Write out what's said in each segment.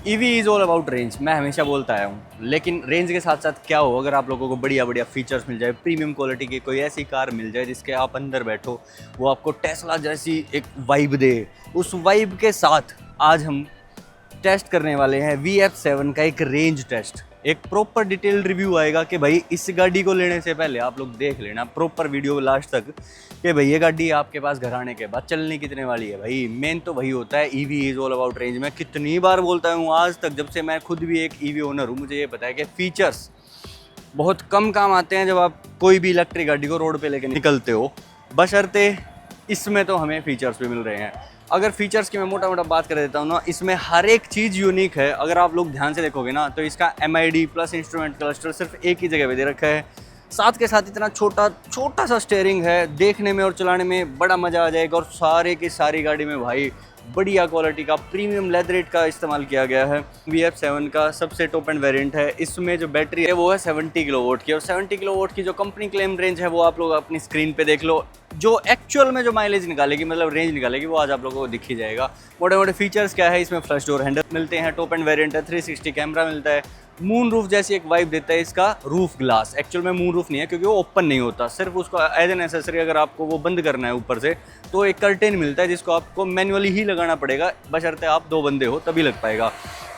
EV is all about range, मैं हमेशा बोलता आया हूँ। लेकिन रेंज के साथ साथ क्या हो, अगर आप लोगों को बढ़िया बढ़िया फीचर्स मिल जाए, प्रीमियम क्वालिटी की कोई ऐसी कार मिल जाए जिसके आप अंदर बैठो, वो आपको टेस्ला जैसी एक वाइब दे, उस वाइब के साथ आज हम टेस्ट करने वाले हैं VF7 का एक रेंज टेस्ट। एक प्रॉपर डिटेल रिव्यू आएगा कि भाई इस गाड़ी को लेने से पहले आप लोग देख लेना प्रॉपर वीडियो लास्ट तक कि भाई ये गाड़ी आपके पास घर आने के बाद चलने कितने वाली है। भाई मेन तो वही होता है, EV is all about range. मैं कितनी बार बोलता हूँ आज तक, जब से मैं खुद भी एक ईवी ओनर हूँ, मुझे ये पता है कि फीचर्स बहुत कम काम आते हैं जब आप कोई भी इलेक्ट्रिक गाड़ी को रोड पे लेके निकलते हो, बशर्ते इसमें तो हमें फीचर्स भी मिल रहे हैं। अगर फीचर्स की मैं मोटा मोटा बात कर देता हूँ ना, इसमें हर एक चीज़ यूनिक है। अगर आप लोग ध्यान से देखोगे ना, तो इसका MID प्लस इंस्ट्रूमेंट क्लस्टर सिर्फ एक ही जगह पे दे रखा है। साथ के साथ इतना छोटा छोटा सा स्टेयरिंग है, देखने में और चलाने में बड़ा मज़ा आ जाएगा। और सारे की सारी गाड़ी में भाई बढ़िया क्वालिटी का प्रीमियम लेदरेट का इस्तेमाल किया गया है। VF7 का सबसे टॉप एंड वेरिएंट है। इसमें जो बैटरी है वो है 70 किलोवाट की, और 70 किलोवाट की जो कंपनी क्लेम रेंज है वो आप लोग अपनी स्क्रीन पे देख लो। जो एक्चुअल में जो माइलेज निकालेगी, मतलब रेंज निकालेगी, वो आज आप लोगों को दिख ही जाएगा। मोटे मोटे फीचर्स क्या है, इसमें फ्लश डोर हैंडल मिलते हैं, टॉप एंड वेरिएंट है, 360 कैमरा मिलता है, मून रूफ जैसी एक वाइब देता है इसका रूफ ग्लास। एक्चुअल में मून रूफ नहीं है क्योंकि वो ओपन नहीं होता, सिर्फ उसको एज एन एसेसरी अगर आपको वो बंद करना है ऊपर से तो एक कर्टेन मिलता है जिसको आपको मैन्युअली ही लगाना पड़ेगा, बशर्ते आप 2 बंदे हो तभी लग पाएगा।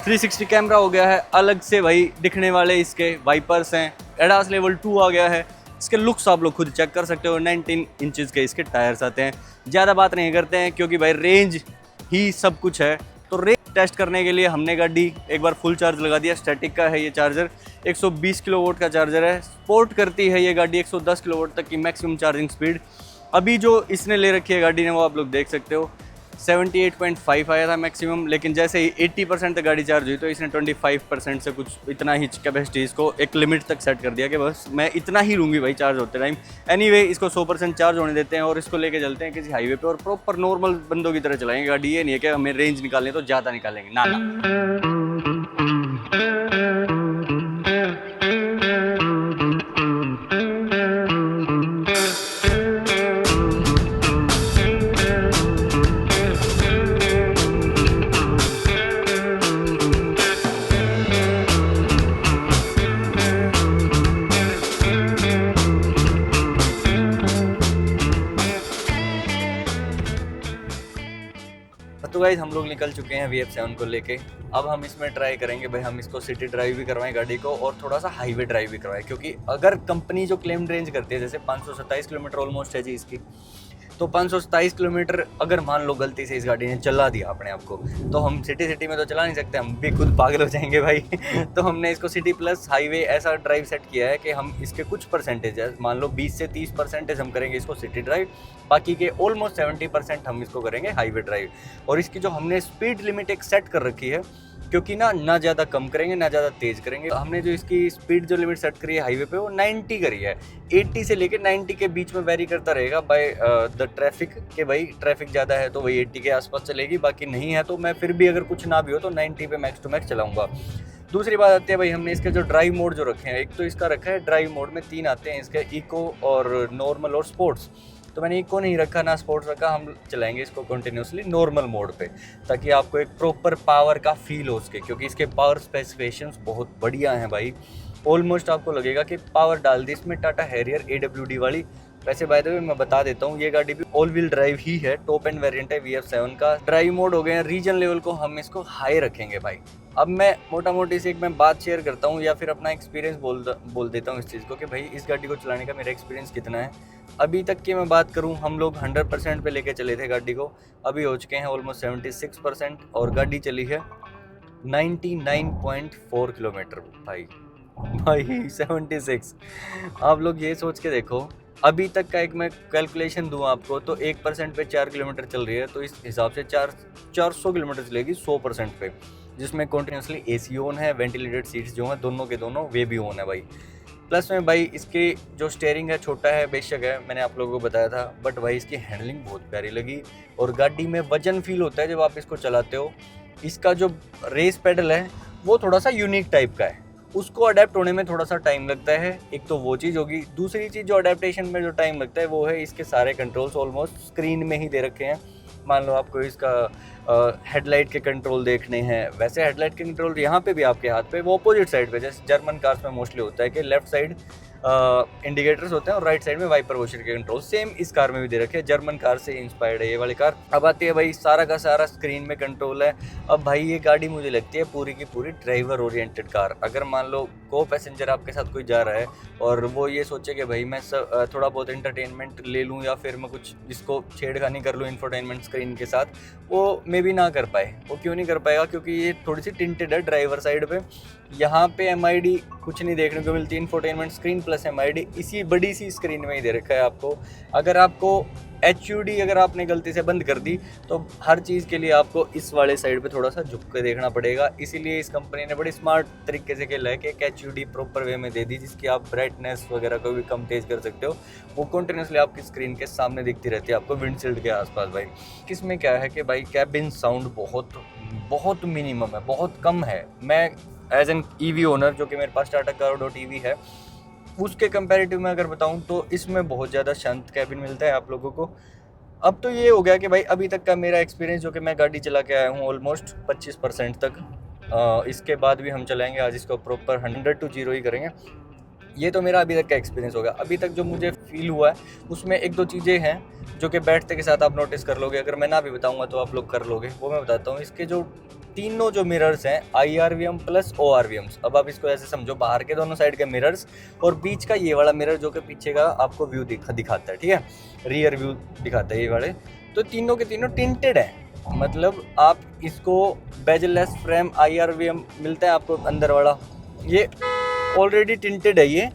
360 कैमरा हो गया है अलग से भाई दिखने वाले, इसके वाइपर्स हैं, एडास लेवल 2 आ गया है। इसके लुक्स आप लोग खुद चेक कर सकते हो। 19 इंचज़ के इसके टायर्स आते हैं। ज़्यादा बात नहीं करते हैं क्योंकि भाई रेंज ही सब कुछ है। तो रेंज टेस्ट करने के लिए हमने गाड़ी एक बार फुल चार्ज लगा दिया। स्टैटिक का है ये चार्जर, 120 किलोवाट का चार्जर है। सपोर्ट करती है ये गाड़ी 110 किलोवाट तक की मैक्सिमम चार्जिंग स्पीड। अभी जो इसने ले रखी है गाड़ी ने वो आप लोग देख सकते हो, 78.5 आया था मैक्सिमम, लेकिन जैसे ही 80% तक गाड़ी चार्ज हुई तो इसने 25% से कुछ इतना ही कैपेसिटी इसको एक लिमिट तक सेट कर दिया कि बस मैं इतना ही लूँगी भाई चार्ज होते टाइम। एनीवे इसको 100% चार्ज होने देते हैं और इसको लेके चलते हैं किसी हाईवे पे और प्रॉपर नॉर्मल बंदों की तरह चलाएंगे गाड़ी। ये नहीं है कि हमें रेंज निकालनी तो ज़्यादा निकालेंगे, ना ना। तो गाइस हम लोग निकल चुके हैं VF7 को लेके। अब हम इसमें ट्राई करेंगे भाई, हम इसको सिटी ड्राइव भी करवाएं गाड़ी को और थोड़ा सा हाईवे ड्राइव भी करवाएं, क्योंकि अगर कंपनी जो क्लेम रेंज करती है, जैसे 527 किलोमीटर ऑलमोस्ट है जी इसकी, तो 527 किलोमीटर अगर मान लो गलती से इस गाड़ी ने चला दिया अपने आप को, तो हम सिटी में तो चला नहीं सकते, हम भी खुद पागल हो जाएंगे भाई। तो हमने इसको सिटी प्लस हाईवे ऐसा ड्राइव सेट किया है कि हम इसके कुछ परसेंटेज है, मान लो 20 से 30% हम करेंगे इसको सिटी ड्राइव, बाकी के ऑलमोस्ट 70% हम इसको करेंगे हाईवे ड्राइव। और इसकी जो हमने स्पीड लिमिट एक सेट कर रखी है, क्योंकि ना ज़्यादा कम करेंगे ना ज़्यादा तेज़ करेंगे। हमने जो इसकी स्पीड जो लिमिट सेट करी है हाईवे पे वो 90 करी है। 80 से लेकर 90 के बीच में वेरी करता रहेगा बाय द ट्रैफिक, के भाई ट्रैफिक ज़्यादा है तो वही 80 के आसपास चलेगी, बाकी नहीं है तो मैं फिर भी अगर कुछ ना भी हो तो 90 पे मैक्स टू मैक्स चलाऊँगा। दूसरी बात आती है भाई, हमने इसके जो ड्राइव मोड जो रखे हैं, एक तो इसका रखा है ड्राइव मोड में 3 आते हैं इसके, इको और नॉर्मल और स्पोर्ट्स। तो मैंने इको नहीं रखा ना स्पोर्ट्स रखा, हम चलाएंगे इसको कंटिन्यूसली नॉर्मल मोड पे, ताकि आपको एक प्रॉपर पावर का फील हो उसके, क्योंकि इसके पावर स्पेसिफिकेशंस बहुत बढ़िया हैं भाई। ऑलमोस्ट आपको लगेगा कि पावर डाल दी इसमें टाटा हैरियर AWD वाली। वैसे बाय द वे मैं बता देता हूँ, ये गाड़ी भी ऑल व्हील ड्राइव ही है, टॉप एंड वेरिएंट है VF7 का। ड्राइव मोड हो गए हैं, रीजन लेवल को हम इसको हाई रखेंगे भाई। अब मैं मोटा मोटी से एक मैं बात शेयर करता हूँ या फिर अपना एक्सपीरियंस बोल देता हूँ इस चीज़ को कि भाई इस गाड़ी को चलाने का मेरा एक्सपीरियंस कितना है। अभी तक की मैं बात करूँ, हम लोग 100% पे लेके चले थे गाड़ी को, अभी हो चुके हैं ऑलमोस्ट 76% और गाड़ी चली है 99.4 किलोमीटर भाई 76। आप लोग ये सोच के देखो, अभी तक का एक मैं कैलकुलेशन दूँ आपको तो 1% पे 4 किलोमीटर चल रही है, तो इस हिसाब से 400 किलोमीटर चलेगी 100% पे, जिसमें कंटिन्यूसली AC ऑन है, वेंटिलेटेड सीट्स जो हैं दोनों के दोनों वे भी ऑन है भाई। प्लस में भाई इसके जो स्टेयरिंग है छोटा है बेशक है, मैंने आप लोगों को बताया था, बट भाई इसकी हैंडलिंग बहुत प्यारी लगी और गाड़ी में वजन फील होता है जब आप इसको चलाते हो। इसका जो रेस पेडल है वो थोड़ा सा यूनिक टाइप का है, उसको अडेप्ट होने में थोड़ा सा टाइम लगता है, एक तो वो चीज़ होगी। दूसरी चीज़ जो अडेप्टेशन में जो टाइम लगता है वो है इसके सारे कंट्रोल्स ऑलमोस्ट स्क्रीन में ही दे रखे हैं, मान लो आपको इसका हेडलाइट के कंट्रोल देखने हैं, वैसे हेडलाइट के कंट्रोल यहाँ पे भी आपके हाथ पे, वो अपोजिट साइड पे, जैसे जर्मन कार्स में मोस्टली होता है कि लेफ्ट साइड इंडिकेटर्स होते हैं और राइट साइड में वाइपर वॉशर के कंट्रोल। सेम इस कार में भी दे रखे हैं, जर्मन कार से इंस्पायर्ड है ये वाली कार। अब आती है भाई सारा का सारा स्क्रीन में कंट्रोल है। अब भाई ये गाड़ी मुझे लगती है पूरी की पूरी ड्राइवर ओरिएंटेड कार। अगर मान लो को पैसेंजर आपके साथ कोई जा रहा है और वो ये सोचे कि भाई मैं थोड़ा बहुत एंटरटेनमेंट ले लूँ या फिर मैं कुछ इसको छेड़खानी कर लूँ इंफोटेनमेंट स्क्रीन के साथ, वो मे भी ना कर पाए। वो क्यों नहीं कर पाएगा? क्योंकि ये थोड़ी सी टिंटेड है ड्राइवर साइड पे। यहाँ पे MID कुछ नहीं देखने को मिलती, इंफोटेनमेंट स्क्रीन प्लस MID इसी बड़ी सी स्क्रीन में ही दे रखा है आपको। अगर आपको HUD अगर आपने गलती से बंद कर दी तो हर चीज़ के लिए आपको इस वाले साइड पे थोड़ा सा झुक के देखना पड़ेगा। इसीलिए इस कंपनी ने बड़ी स्मार्ट तरीके से खेला है कि एक HUD प्रॉपर वे में दे दी, जिसकी आप ब्राइटनेस वगैरह को भी कम तेज़ कर सकते हो। वो कंटिन्यूसली आपकी स्क्रीन के सामने दिखती रहती है आपको विंडशील्ड के आसपास। भाई किसमें क्या है कि भाई कैबिन साउंड बहुत मिनिमम है, बहुत कम है। मैं एज एन EV ओनर, जो कि मेरे पास टाटा कारोडो EV है, उसके कंपैरेटिव में अगर बताऊं तो इसमें बहुत ज़्यादा शांत कैबिन मिलता है आप लोगों को। अब तो ये हो गया कि भाई अभी तक का मेरा एक्सपीरियंस, जो कि मैं गाड़ी चला के आया हूँ ऑलमोस्ट 25% तक, इसके बाद भी हम चलाएंगे आज इसको प्रॉपर 100 to 0 ही करेंगे। ये तो मेरा अभी तक का एक्सपीरियंस होगा। अभी तक जो मुझे फील हुआ है उसमें एक दो चीज़ें हैं जो कि बैठते के साथ आप नोटिस कर लोगे। अगर मैं ना भी बताऊंगा तो आप लोग कर लोगे। वो मैं बताता हूँ। इसके जो तीनों जो मिरर्स हैं IRVM प्लस ORVMs, अब आप इसको ऐसे समझो, बाहर के दोनों साइड के मिरर्स और बीच का ये वाला मिरर जो कि पीछे का आपको व्यू दिखाता है, ठीक है, रियर व्यू दिखाता है ये वाले, तो तीनों के तीनों टिंटेड है। मतलब आप इसको बेजलेस फ्रेम IRVM मिलता है आपको अंदर वाला, ये ऑलरेडी टिंटेड है ये।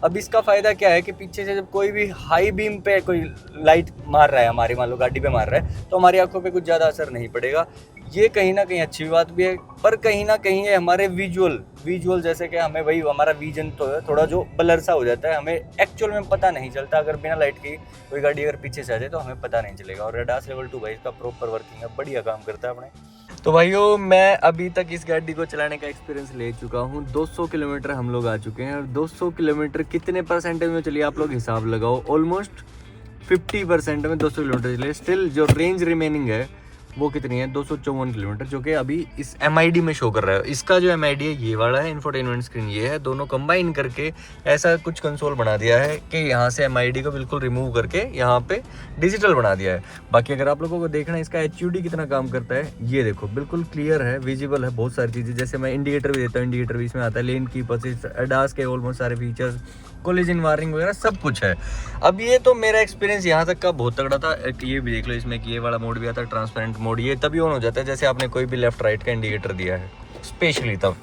अब इसका फ़ायदा क्या है कि पीछे से जब कोई भी हाई बीम पे कोई लाइट मार रहा है हमारी, मान लो गाड़ी पे मार रहा है, तो हमारी आंखों पे कुछ ज़्यादा असर नहीं पड़ेगा। ये कहीं ना कहीं अच्छी बात भी है, पर कहीं ना कहीं ये हमारे विजुअल जैसे कि हमें भाई हमारा विजन तो है थोड़ा जो ब्लर सा हो जाता है, हमें एक्चुअल में पता नहीं चलता। अगर बिना लाइट की कोई गाड़ी अगर पीछे से आ जाए तो हमें पता नहीं चलेगा। और ADAS लेवल 2 भाई इसका प्रॉपर वर्किंग है, बढ़िया काम करता है अपने। तो भाइयों मैं अभी तक इस गाड़ी को चलाने का एक्सपीरियंस ले चुका हूँ। 200 किलोमीटर हम लोग आ चुके हैं और 200 किलोमीटर कितने परसेंटेज में चलिए आप लोग हिसाब लगाओ। ऑलमोस्ट 50% में 200 किलोमीटर चले। स्टिल जो रेंज रिमेनिंग है वो कितनी है, 254 किलोमीटर, जो कि अभी इस MID में शो कर रहा है। इसका जो MID है ये वाला है, इंफोटेनमेंट स्क्रीन ये है, दोनों कंबाइन करके ऐसा कुछ कंसोल बना दिया है कि यहाँ से MID को बिल्कुल रिमूव करके यहाँ पे डिजिटल बना दिया है। बाकी अगर आप लोगों को देखना है इसका HUD कितना काम करता है, ये देखो बिल्कुल क्लियर है, विजिबल है बहुत सारी चीज़ें। जैसे मैं इंडिकेटर भी देता हूँ, इंडिकेटर भी इसमें आता है, लेन की असिस्ट, ADAS के ऑलमोस्ट सारे फीचर्स, कोलिजन वार्निंग वगैरह सब कुछ है। अब ये तो मेरा एक्सपीरियंस यहाँ तक का बहुत तगड़ा था। ये भी देख लो, इसमें ये वाला मोड भी आता है, ट्रांसपेरेंट मोड। ये तभी ऑन हो जाता है जैसे आपने कोई भी लेफ्ट राइट का इंडिकेटर दिया है, स्पेशली तब।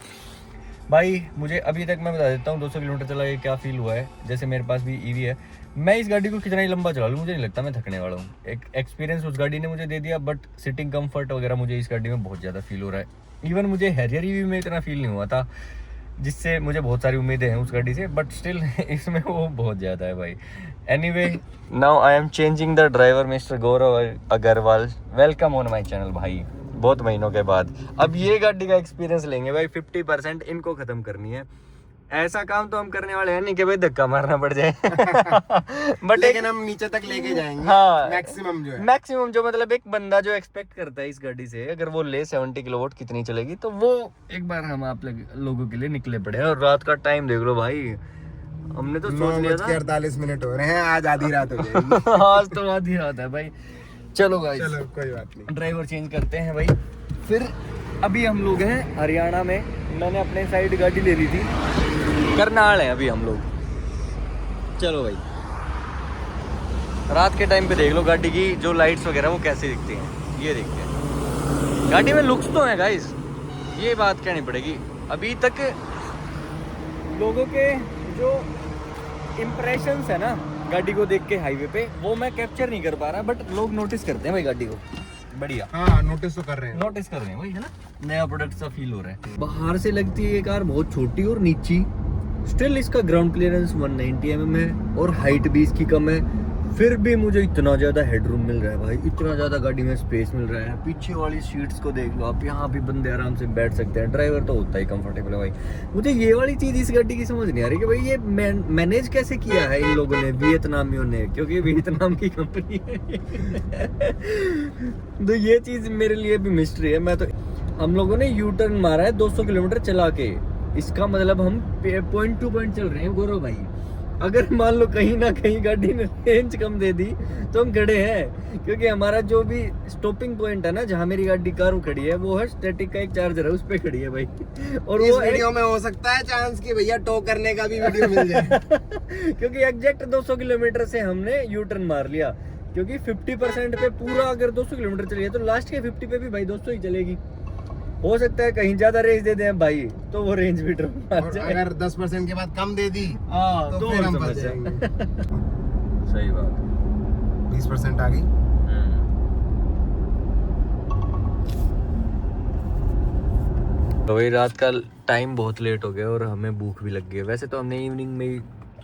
भाई मुझे अभी तक मैं बता देता हूँ 200 किलोमीटर चला ये क्या फील हुआ है। जैसे मेरे पास भी EV है, मैं इस गाड़ी को कितना ही लंबा चला लूँ मुझे नहीं लगता मैं थकने वाला हूँ। एक एक्सपीरियंस उस गाड़ी ने मुझे दे दिया, बट सिटिंग कंफर्ट वगैरह मुझे इस गाड़ी में बहुत ज़्यादा फील हो रहा है। इवन मुझे हैरियर EV में इतना फील नहीं हुआ था, जिससे मुझे बहुत सारी उम्मीदें हैं उस गाड़ी से, बट स्टिल इसमें वो बहुत ज़्यादा है भाई। Anyway now I am changing the driver, Mr Gaurav Agarwal, welcome on my channel भाई, बहुत महीनों के बाद। अब ये गाड़ी का एक्सपीरियंस लेंगे भाई, 50% इनको ख़त्म करनी है। ऐसा काम तो हम करने वाले हैं नहीं कि भाई धक्का मारना पड़ जाए बट लेकिन हम नीचे तक लेके जाएंगे। हाँ, मैक्सिमम जो मतलब एक बंदा जो एक्सपेक्ट करता है इस गाड़ी से, अगर वो ले 70 किलोवाट कितनी चलेगी, तो वो एक बार हम आप लोगों के लिए निकले पड़े हैं। और रात का टाइम देख लो भाई, हमने तो सोच लिया था 48 मिनट हो रहे हैं, आज आधी रात हो जाएगी आज तो आधी रात है भाई। चलो भाई, चलो कोई बात नहीं, ड्राइवर चेंज करते हैं भाई। फिर अभी हम लोग हैं हरियाणा में, मैंने अपने साइड गाड़ी ले ली थी, करनाल है अभी हम लोग। चलो भाई, रात के टाइम पे देख लो गाड़ी की जो लाइट्स वगैरह वो कैसे दिखती हैं, ये देखते हैं। गाड़ी में लुक्स तो है गाइस, ये बात कहनी पड़ेगी। अभी तक लोगों के जो इम्प्रेशंस है ना गाड़ी को देख के हाईवे पे, वो मैं कैप्चर नहीं कर पा रहा, बट लोग नोटिस करते हैं भाई गाड़ी को। बढ़िया, हाँ नोटिस तो कर रहे हैं, नोटिस कर रहे हैं भाई, है ना, नया प्रोडक्ट सा फील हो रहा है। बाहर से लगती है ये कार बहुत छोटी और नीची, स्टिल इसका ग्राउंड क्लियरेंस 190 mm है और हाइट भी इसकी कम है। फिर भी मुझे इतना ज़्यादा हेडरूम मिल रहा है भाई, इतना ज़्यादा गाड़ी में स्पेस मिल रहा है। पीछे वाली सीट्स को देख लो आप, यहाँ भी बंदे आराम से बैठ सकते हैं। ड्राइवर तो होता ही कंफर्टेबल है भाई। मुझे ये वाली चीज़ इस गाड़ी की समझ नहीं आ रही कि भाई ये मैनेज कैसे किया है इन लोगों ने, वियतनामियों ने, क्योंकि वियतनाम की कंपनी है। तो ये चीज़ मेरे लिए भी मिस्ट्री है। मैं तो, हम लोगों ने यू टर्न मारा है 200 किलोमीटर चला के, इसका मतलब हम पॉइंट टू पॉइंट चल रहे हैं गौरव भाई। अगर मान लो कहीं ना कहीं गाड़ी ने रेंज कम दे दी तो हम खड़े हैं, क्योंकि हमारा जो भी स्टॉपिंग पॉइंट है ना, जहाँ मेरी गाड़ी कार खड़ी है, वो है स्टैटिक का एक चार्जर है, उस पे खड़ी है भाई। और इस वो वीडियो में हो सकता है चांस कि भैया टो करने का भी वीडियो मिल जाए। क्योंकि एग्जैक्ट 200 किलोमीटर से हमने यू टर्न मार लिया, क्योंकि 50% पे पूरा अगर 200 किलोमीटर चलिए तो लास्ट के 50 पे भी भाई 200 ही चलेगी। हो सकता है कहीं ज्यादा रेंज दे दें भाई तो वो रेंज मीटर और अगर 10% के बाद कम दे दी तो फिर हम फंस जाएंगे। सही बात। 20% आ गई। तो वही रात का टाइम बहुत लेट हो गया और हमें भूख भी लग गई। वैसे तो हमने इवनिंग में ही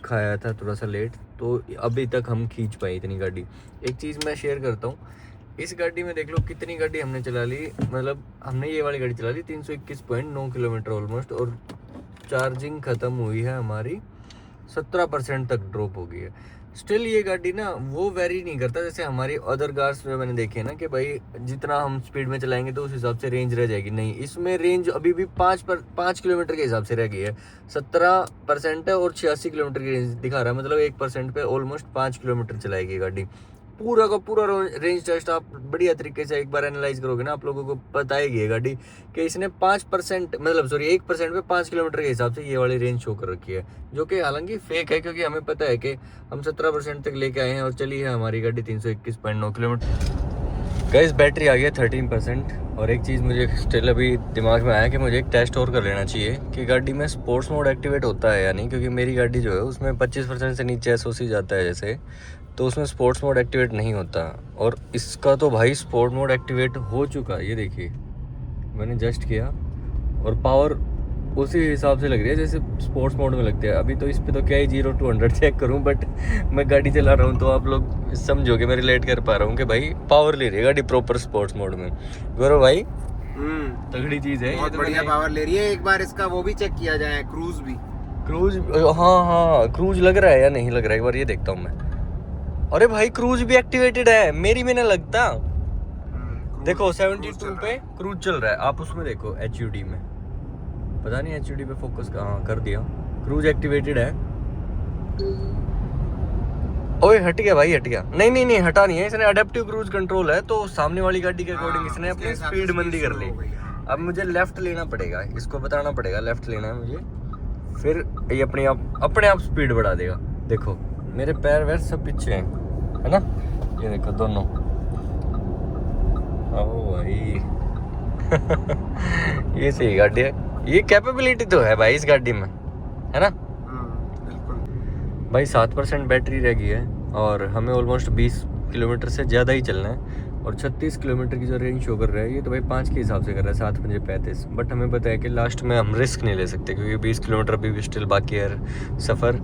खाया था थोड़ा सा लेट, तो अभी तक हम खींच पाए इतनी गाड़ी। एक चीज़ मैं शेयर करता हूँ, इस गाड़ी में देख लो कितनी गाड़ी हमने चला ली। मतलब हमने ये वाली गाड़ी चला ली 321.9 किलोमीटर ऑलमोस्ट, और चार्जिंग ख़त्म हुई है हमारी 17% तक ड्रॉप हो गई है। स्टिल ये गाड़ी ना वो वेरी नहीं करता जैसे हमारी अदर कार्स में मैंने देखे ना कि भाई जितना हम स्पीड में चलाएंगे तो उस हिसाब से रेंज रह जाएगी। नहीं, इसमें रेंज अभी भी 5 किलोमीटर के हिसाब से रह गई है। 17% है और 86 किलोमीटर की रेंज दिखा रहा है, मतलब 1% पे ऑलमोस्ट 5 किलोमीटर चलाएगी गाड़ी। पूरा का पूरा रेंज टेस्ट आप बढ़िया तरीके से एक बार एनालाइज करोगे ना, आप लोगों को बताएगी ये गाड़ी कि इसने 5% मतलब सॉरी 1% पे 5 किलोमीटर के हिसाब से ये वाली रेंज शो कर रखी है, जो कि हालांकि फेक है, क्योंकि हमें पता है कि हम 17% तक लेके आए हैं और चली है हमारी गाड़ी 321.9 किलोमीटर। गाइस बैटरी आ गया 13%। और एक चीज़ मुझे स्टिल अभी दिमाग में आया कि मुझे एक टेस्ट और कर लेना चाहिए कि गाड़ी में स्पोर्ट्स मोड एक्टिवेट होता है या नहीं, क्योंकि मेरी गाड़ी जो है उसमें 25% से नीचे SOC जाता है जैसे, तो उसमें स्पोर्ट्स मोड एक्टिवेट नहीं होता। और इसका तो भाई स्पोर्ट मोड एक्टिवेट हो चुका है, ये देखिए मैंने जस्ट किया और पावर उसी हिसाब से लग रही है जैसे स्पोर्ट्स मोड में लगती है। अभी तो इस पे तो क्या ही 0 to 100 चेक करूं, बट मैं गाड़ी चला रहा हूं तो आप लोग समझोगे, मैं रिलेट कर पा रहा हूं कि भाई पावर ले रही है गाड़ी प्रॉपर स्पोर्ट्स मोड में। गौरव भाई तगड़ी चीज़ है, बहुत बढ़िया पावर ले रही है। एक बार इसका वो भी चेक किया जाए, क्रूज भी। क्रूज, हाँ क्रूज लग रहा है या नहीं लग रहा है, एक बार ये देखता हूँ मैं। अरे भाई क्रूज भी एक्टिवेटेड है, मेरी में ना लगता। देखो 72 पे क्रूज चल रहा है, आप उसमें देखो HUD में, पता नहीं HUD पे फोकस कहाँ कर दिया। क्रूज एक्टिवेटेड है। ओए हट गया भाई, हट गया। नहीं हटा नहीं है, इसने अडेप्टिव क्रूज कंट्रोल है, तो सामने वाली गाड़ी के अकॉर्डिंग इसने अपनी स्पीड मंदी कर ली। अब मुझे लेफ्ट लेना पड़ेगा, इसको बताना पड़ेगा लेफ्ट लेना है मुझे, फिर ये अपने आप स्पीड बढ़ा देगा। देखो मेरे पैर वैर सब पीछे हैं, है ना, ये देखो दोनों। ओ भाई ये सही गाड़ी है, ये कैपेबिलिटी तो है भाई इस गाड़ी में, है ना। बिल्कुल भाई 7% बैटरी रह गई है और हमें ऑलमोस्ट 20 किलोमीटर से ज़्यादा ही चलना है, और 36 किलोमीटर की जो रेंज शो कर रहा है ये तो भाई 5 के हिसाब से कर रहा है, 7 5 35। बट हमें पता है कि लास्ट में हम रिस्क नहीं ले सकते, क्योंकि 20 किलोमीटर अभी भी स्टिल बाकी है सफ़र।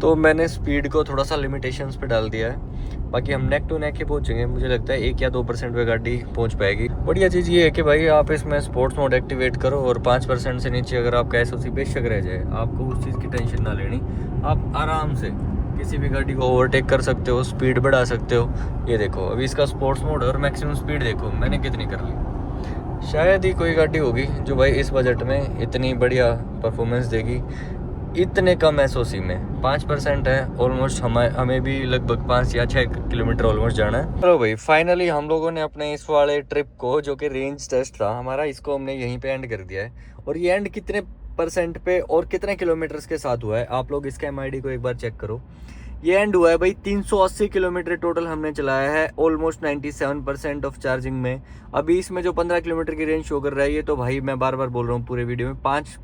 तो मैंने स्पीड को थोड़ा सा लिमिटेशंस पे डाल दिया है। बाकी हम नेक टू नेक ही पहुँचेंगे, मुझे लगता है 1 या 2% पे गाड़ी पहुँच पाएगी। बढ़िया चीज़ ये है कि भाई आप इसमें स्पोर्ट्स मोड एक्टिवेट करो और 5% से नीचे अगर आपका SOC बेशक रह जाए, आपको उस चीज़ की टेंशन ना लेनी। आप आराम से किसी भी गाड़ी को ओवरटेक कर सकते हो, स्पीड बढ़ा सकते हो। ये देखो अभी इसका स्पोर्ट्स मोड और मैक्सिमम स्पीड देखो मैंने कितनी कर ली। शायद ही कोई गाड़ी होगी जो भाई इस बजट में इतनी बढ़िया परफॉर्मेंस देगी इतने कम SOC में। 5% है ऑलमोस्ट, हमें भी लगभग 5 या 6 किलोमीटर ऑलमोस्ट जाना है। चलो भाई फाइनली हम लोगों ने अपने इस वाले ट्रिप को, जो कि रेंज टेस्ट था हमारा, इसको हमने यहीं पे एंड कर दिया है। और ये एंड कितने % पे और कितने किलोमीटर्स के साथ हुआ है, आप लोग इसका MID को एक बार चेक करो। ये एंड हुआ है भाई 380 किलोमीटर टोटल हमने चलाया है, ऑलमोस्ट 97% ऑफ चार्जिंग में। अभी इसमें जो 15 किलोमीटर की रेंज शो कर रहा है, ये तो भाई मैं बार बार बोल रहा हूँ पूरे वीडियो में, 5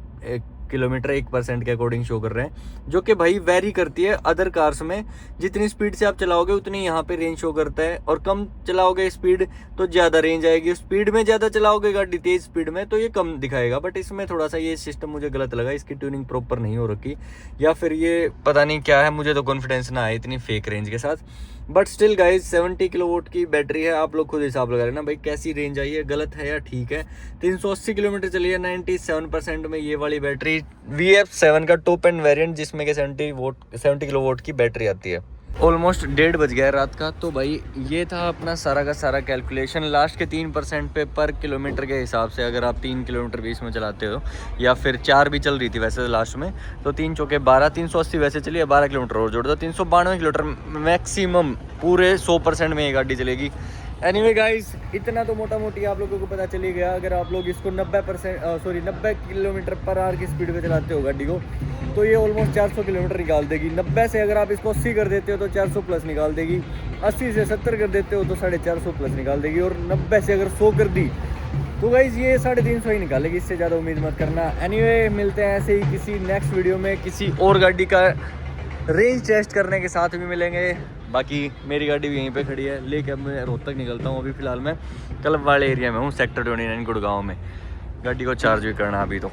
किलोमीटर 1% के अकॉर्डिंग शो कर रहे हैं, जो कि भाई वेरी करती है अदर कार्स में। जितनी स्पीड से आप चलाओगे उतनी यहाँ पे रेंज शो करता है, और कम चलाओगे स्पीड तो ज़्यादा रेंज आएगी। स्पीड में ज़्यादा चलाओगे गाड़ी तेज़ स्पीड में तो ये कम दिखाएगा। बट इसमें थोड़ा सा ये सिस्टम मुझे गलत लगा, इसकी ट्यूनिंग प्रॉपर नहीं हो रखी, या फिर ये पता नहीं क्या है, मुझे तो कॉन्फिडेंस ना आया इतनी फेक रेंज के साथ। बट स्टिल गाइज 70 किलोवाट की बैटरी है, आप लोग खुद हिसाब लगा लेना भाई कैसी रेंज आई है, गलत है या ठीक है। 380 किलोमीटर चली है 97% में ये वाली बैटरी, VF7 का टॉप एंड वेरिएंट जिसमें कि 70 किलोवाट की बैटरी आती है। ऑलमोस्ट 1:30 बज गया है रात का। तो भाई ये था अपना सारा का सारा कैलकुलेशन लास्ट के 3% पे पर किलोमीटर के हिसाब से। अगर आप 3 किलोमीटर बीच में चलाते हो या फिर 4 भी चल रही थी वैसे लास्ट में, तो 3 चौके 12, 380 वैसे चलिए, 12 किलोमीटर और जोड़ दो, 392 किलोमीटर मैक्सिमम पूरे 100% में ये गाड़ी चलेगी। एनीवे गाइस, इतना तो मोटा मोटी आप लोगों को पता चली गया। अगर आप लोग इसको 90 किलोमीटर पर आवर की स्पीड पे चलाते हो गाड़ी को, तो ये ऑलमोस्ट 400 किलोमीटर निकाल देगी। 90 से अगर आप इसको 80 कर देते हो तो 400 प्लस निकाल देगी। 80 से 70 कर देते हो तो 450 प्लस निकाल देगी। और 90 से अगर 100 कर दी तो गाइस ये 350 ही निकालेगी, इससे ज़्यादा उम्मीद मत करना। एनीवे, मिलते हैं ऐसे ही किसी नेक्स्ट वीडियो में, किसी और गाड़ी का रेंज टेस्ट करने के साथ भी मिलेंगे। बाकी मेरी गाड़ी भी यहीं पे खड़ी है, लेके अब मैं रोहतक निकलता हूँ। अभी फ़िलहाल मैं क्लब वाले एरिया में हूँ, सेक्टर 29 गुड़गांव में। गाड़ी को चार्ज भी करना अभी तो।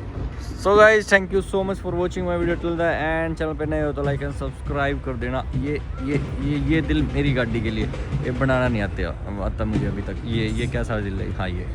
So guys, thank you so much for watching my video till the end. Channel पे नए हो तो लाइक एंड सब्सक्राइब कर देना। ये दिल मेरी गाड़ी के लिए, ये बनाना नहीं आता मुझे अभी तक। ये कैसा दिल है? हाँ, ये